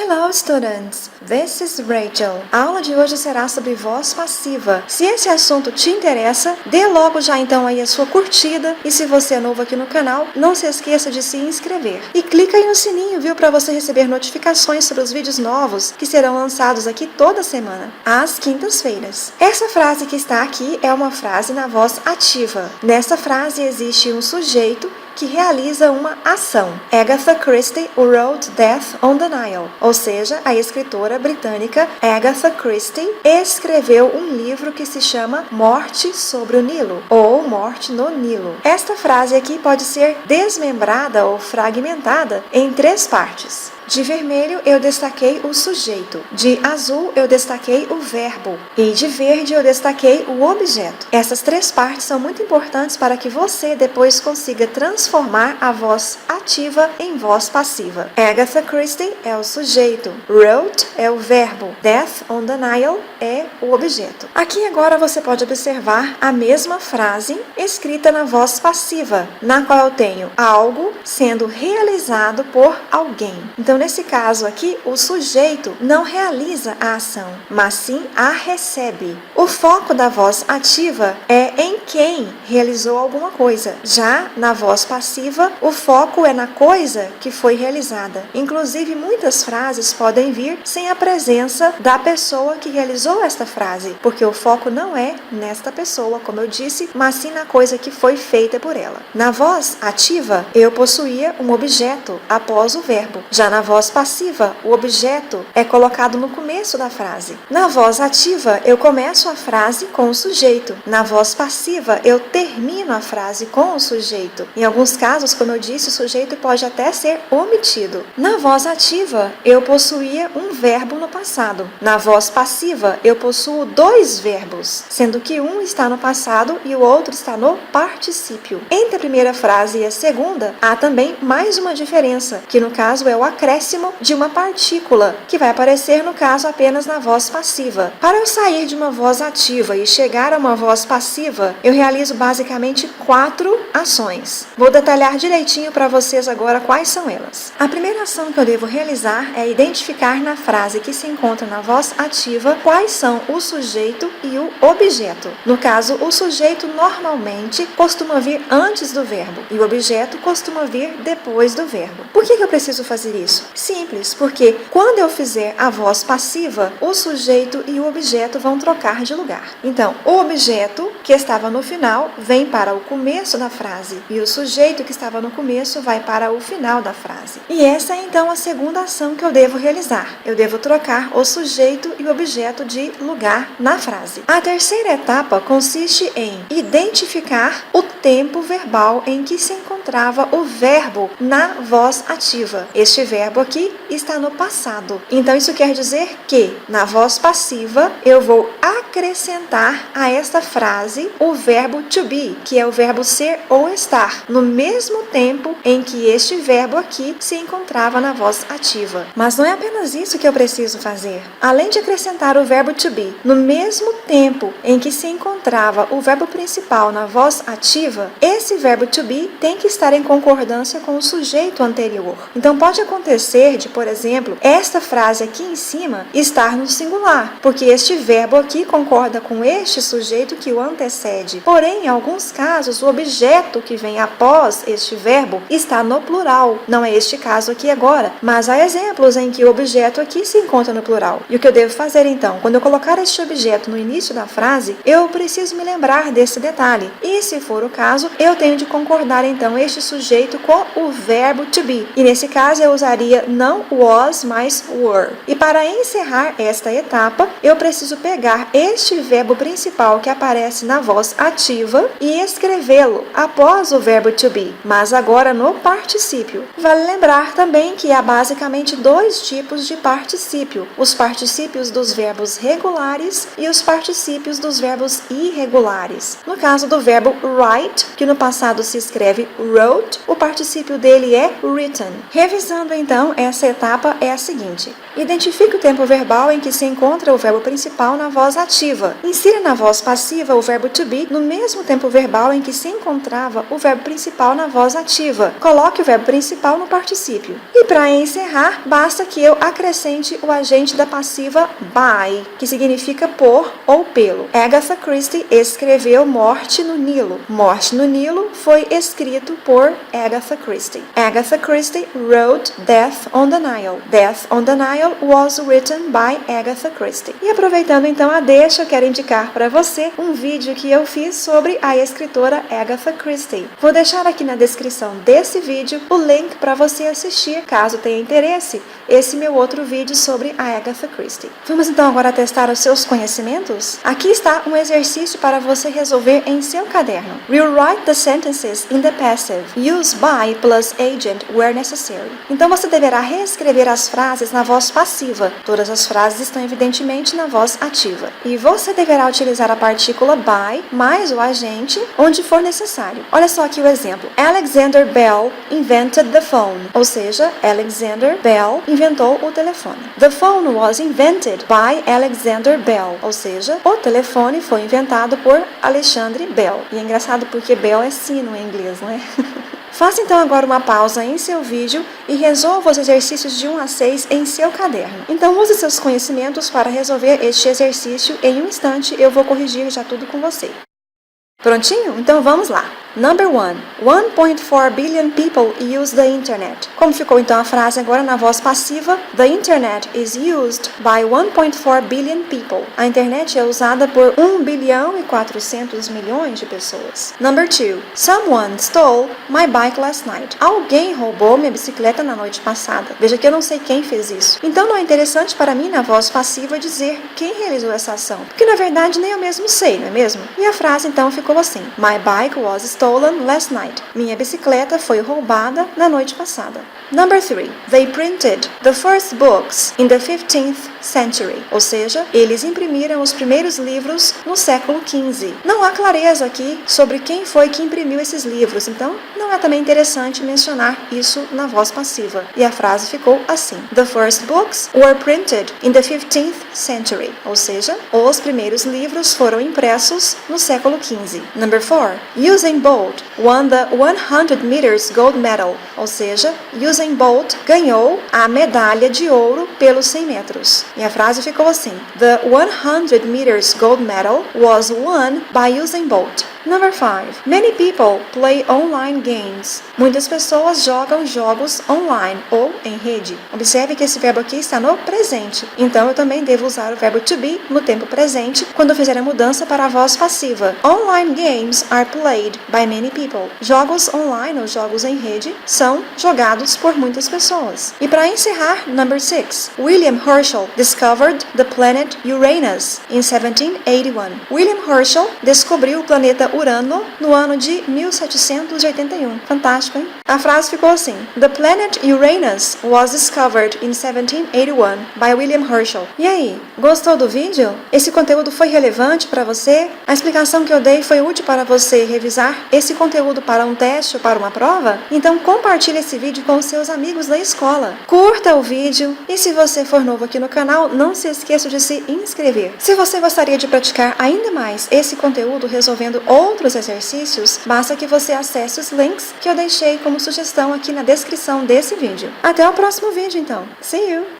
Hello students, this is Rachel. A aula de hoje será sobre voz passiva. Se esse assunto te interessa, dê logo já então aí a sua curtida e se você é novo aqui no canal, não se esqueça de se inscrever. E clica aí no sininho, viu, para você receber notificações sobre os vídeos novos que serão lançados aqui toda semana, às quintas-feiras. Essa frase que está aqui é uma frase na voz ativa. Nessa frase existe um sujeito que realiza uma ação. Agatha Christie wrote Death on the Nile, ou seja, a escritora britânica Agatha Christie escreveu um livro que se chama Morte sobre o Nilo, ou Morte no Nilo. Esta frase aqui pode ser desmembrada ou fragmentada em 3 partes. De vermelho eu destaquei o sujeito, de azul eu destaquei o verbo e de verde eu destaquei o objeto. Essas 3 partes são muito importantes para que você depois consiga transformar a voz ativa em voz passiva. Agatha Christie é o sujeito, wrote é o verbo, Death on the Nile é o objeto. Aqui agora você pode observar a mesma frase escrita na voz passiva, na qual eu tenho algo sendo realizado por alguém. Então, nesse caso aqui, o sujeito não realiza a ação, mas sim a recebe. O foco da voz ativa é em quem realizou alguma coisa. Já na voz passiva, o foco é na coisa que foi realizada. Inclusive, muitas frases podem vir sem a presença da pessoa que realizou esta frase, porque o foco não é nesta pessoa, como eu disse, mas sim na coisa que foi feita por ela. Na voz ativa, eu possuía um objeto após o verbo. Já na voz passiva, o objeto é colocado no começo da frase. Na voz ativa, eu começo a frase com o sujeito. Na voz passiva, eu termino a frase com o sujeito. Em alguns casos, como eu disse, o sujeito pode até ser omitido. Na voz ativa, eu possuía um verbo no passado. Na voz passiva, eu possuo 2 verbos, sendo que um está no passado e o outro está no particípio. Entre a primeira frase e a segunda, há também mais uma diferença, que no caso é o acréscimo de uma partícula, que vai aparecer no caso apenas na voz passiva. Para eu sair de uma voz ativa e chegar a uma voz passiva, eu realizo basicamente 4 ações. Vou detalhar direitinho para vocês agora quais são elas. A primeira ação que eu devo realizar é identificar na frase que se encontra na voz ativa quais são o sujeito e o objeto. No caso, o sujeito normalmente costuma vir antes do verbo e o objeto costuma vir depois do verbo. Por que eu preciso fazer isso? Simples, porque quando eu fizer a voz passiva, o sujeito e o objeto vão trocar de lugar. Então, o objeto que estava no final vem para o começo da frase e o sujeito que estava no começo vai para o final da frase. E essa é então a segunda ação que eu devo realizar. Eu devo trocar o sujeito e o objeto de lugar na frase. A terceira etapa consiste em identificar o tempo verbal em que se encontrava o verbo na voz ativa. Este verbo aqui está no passado. Então, isso quer dizer que, na voz passiva, eu vou acrescentar a esta frase o verbo to be, que é o verbo ser ou estar, no mesmo tempo em que este verbo aqui se encontrava na voz ativa. Mas não é apenas isso que eu preciso fazer. Além de acrescentar o verbo to be, no mesmo tempo em que se encontrava o verbo principal na voz ativa, esse verbo to be tem que estar em concordância com o sujeito anterior. Então, pode acontecer de, por exemplo, esta frase aqui em cima estar no singular, porque este verbo aqui concorda com este sujeito que o antecede. Porém, em alguns casos, o objeto que vem após este verbo está no plural. Não é este caso aqui agora, mas há exemplos em que o objeto aqui se encontra no plural. E o que eu devo fazer então? Quando eu colocar este objeto no início da frase, eu preciso me lembrar desse detalhe. E se for o caso, eu tenho de concordar então este sujeito com o verbo to be. E nesse caso eu usaria não was, mas were. E para encerrar esta etapa, eu preciso pegar este verbo principal que aparece na voz ativa e escrevê-lo após o verbo to be, mas agora no particípio. Vale lembrar também que há basicamente 2 tipos de particípio: os particípios dos verbos regulares e os particípios dos verbos irregulares. No caso do verbo write, que no passado se escreve wrote, o particípio dele é written. Revisando então Então, essa etapa é a seguinte. Identifique o tempo verbal em que se encontra o verbo principal na voz ativa. Insira na voz passiva o verbo to be no mesmo tempo verbal em que se encontrava o verbo principal na voz ativa. Coloque o verbo principal no particípio. E para encerrar, basta que eu acrescente o agente da passiva by, que significa por ou pelo. Agatha Christie escreveu Morte no Nilo. Morte no Nilo foi escrito por Agatha Christie. Agatha Christie wrote Death on the Nile. Death on the Nile was written by Agatha Christie. E aproveitando então a deixa, eu quero indicar para você um vídeo que eu fiz sobre a escritora Agatha Christie. Vou deixar aqui na descrição desse vídeo o link para você assistir, caso tenha interesse, esse meu outro vídeo sobre a Agatha Christie. Vamos então agora testar os seus conhecimentos? Aqui está um exercício para você resolver em seu caderno. Rewrite the sentences in the passive. Use by plus agent where necessary. Então você deverá reescrever as frases na voz passiva. Todas as frases estão evidentemente na voz ativa. E você deverá utilizar a partícula by mais o agente onde for necessário. Olha só aqui o exemplo. Alexander Bell invented the phone. Ou seja, Alexander Bell inventou o telefone. The phone was invented by Alexander Bell. Ou seja, o telefone foi inventado por Alexandre Bell. E é engraçado porque Bell é sino em inglês, não é? Faça então agora uma pausa em seu vídeo e resolva os exercícios de 1 a 6 em seu caderno. Então use seus conhecimentos para resolver este exercício. Em um instante eu vou corrigir já tudo com você. Prontinho? Então vamos lá. Number 1. 1.4 billion people use the internet. Como ficou então a frase agora na voz passiva? The internet is used by 1.4 billion people. A internet é usada por 1 bilhão e 400 milhões de pessoas. Number 2. Someone stole my bike last night. Alguém roubou minha bicicleta na noite passada. Veja que eu não sei quem fez isso. Então não é interessante para mim na voz passiva dizer quem realizou essa ação. Porque na verdade nem eu mesmo sei, não é mesmo? E a frase então ficou assim. My bike was stolen last night. Minha bicicleta foi roubada na noite passada. Number 3. They printed the first books in the 15th century. Ou seja, eles imprimiram os primeiros livros no século XV. Não há clareza aqui sobre quem foi que imprimiu esses livros, então não é também interessante mencionar isso na voz passiva. E a frase ficou assim. The first books were printed in the 15th century. Ou seja, os primeiros livros foram impressos no século XV. Number 4. Usain Bolt won the 100 meters gold medal. Ou seja, Usain Bolt ganhou a medalha de ouro pelos 100 metros. E a frase ficou assim. The 100 meters gold medal was won by Usain Bolt. Number 5. Many people play online games. Muitas pessoas jogam jogos online ou em rede. Observe que esse verbo aqui está no presente. Então eu também devo usar o verbo to be no tempo presente quando eu fizer a mudança para a voz passiva. Online games are played by many people. Jogos online ou jogos em rede são jogados por muitas pessoas. E para encerrar, number 6. William Herschel discovered the planet Uranus in 1781. William Herschel descobriu o planeta Urano no ano de 1781. Fantástico, hein? A frase ficou assim. The planet Uranus was discovered in 1781 by William Herschel. E aí, gostou do vídeo? Esse conteúdo foi relevante para você? A explicação que eu dei foi útil para você revisar esse conteúdo para um teste ou para uma prova? Então compartilhe esse vídeo com os seus amigos da escola. Curta o vídeo e se você for novo aqui no canal, não se esqueça de se inscrever. Se você gostaria de praticar ainda mais esse conteúdo resolvendo outros exercícios, basta que você acesse os links que eu deixei como sugestão aqui na descrição desse vídeo. Até o próximo vídeo então. See you!